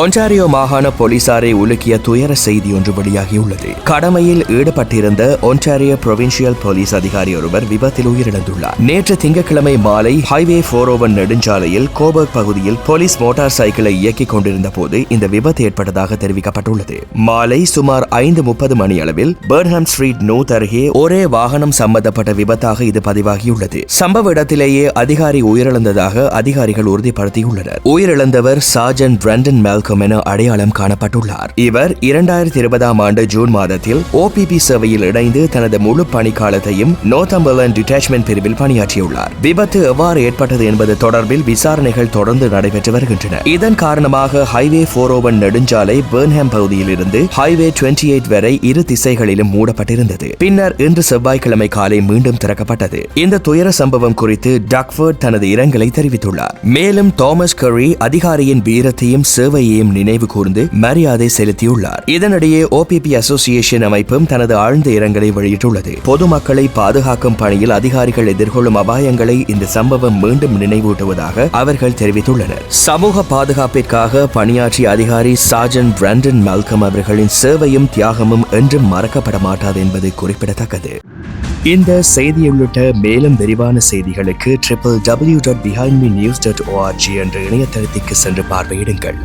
Ontario மாகாண போலீசாரை உலுக்கிய துயர செய்தி ஒன்று வெளியாகியுள்ளது. கடமையில் ஈடுபட்டிருந்த ஒன்டாரியோ புரோவின்சியல் போலீஸ் அதிகாரி ஒருவர் விபத்தில் உயிரிழந்துள்ளார். நேற்று திங்கட்கிழமை மாலை ஹைவே 401 நெடுஞ்சாலையில் கோபர்க் பகுதியில் போலீஸ் மோட்டார் சைக்கிளை இயக்கிக் கொண்டிருந்த போது இந்த விபத்து ஏற்பட்டதாக தெரிவிக்கப்பட்டுள்ளது. மாலை சுமார் 5:30 மணி அளவில் பர்ன்ஹாம் ஸ்ட்ரீட் நோத் அருகே ஒரே வாகனம் சம்பந்தப்பட்ட விபத்தாக இது பதிவாகியுள்ளது. சம்பவ இடத்திலேயே அதிகாரி உயிரிழந்ததாக அதிகாரிகள் உறுதிப்படுத்தியுள்ளனர். உயிரிழந்தவர் சார்ஜன்ட் பிராண்டன் மேல்கம் என அடையாளம் காணப்பட்டுள்ளார். இவர் 2020 ஆண்டு ஜூன் மாதத்தில் OPP சேவையில் இணைந்து தனது முழு பணிக்காலத்தையும் நோர்தம்பர்லாந்து டிட்டாச்மென்ட் பிரிவில் பணியாற்றியுள்ளார். விபத்து எவ்வாறு ஏற்பட்டது என்பது தொடர்பில் விசாரணைகள் தொடர்ந்து நடைபெற்று வருகின்றன. இதன் காரணமாக ஹைவே 401 நெடுஞ்சாலை பர்ன்ஹாம் பகுதியில் இருந்து ஹைவே 28 வரை இரு திசைகளிலும் மூடப்பட்டிருந்தது. பின்னர் இன்று செவ்வாய்க்கிழமை காலை மீண்டும் திறக்கப்பட்டது. இந்த துயர சம்பவம் குறித்து டக்வர்ட் தனது இரங்கலை தெரிவித்துள்ளார். மேலும் தாமஸ் கரி அதிகாரியின் வீரத்தையும் சேவையையும் நினைவு கூர்ந்து மரியாதை செலுத்தியுள்ளார். இதனிடையே OPP அசோசியேஷன் அமைப்பும் தனது ஆழ்ந்த இரங்கலை வெளியிட்டுள்ளது. பொதுமக்களை பாதுகாக்கும் பணியில் அதிகாரிகள் எதிர்கொள்ளும் அபாயங்களை இந்த சம்பவம் மீண்டும் நினைவூட்டுவதாக அவர்கள் தெரிவித்துள்ளனர். சமூக பாதுகாப்பிற்காக பணியாற்றிய அதிகாரி சார்ஜன்ட் பிராண்டன் மேல்கம் அவர்களின் சேவையும் தியாகமும் என்றும் மறக்கப்பட மாட்டாது என்பது குறிப்பிடத்தக்கது. இந்த செய்தி உள்ளிட்ட மேலும் விரிவான செய்திகளுக்கு www.behindmenews.org என்ற இணையதளத்திற்கு சென்று பார்வையிடுங்கள்.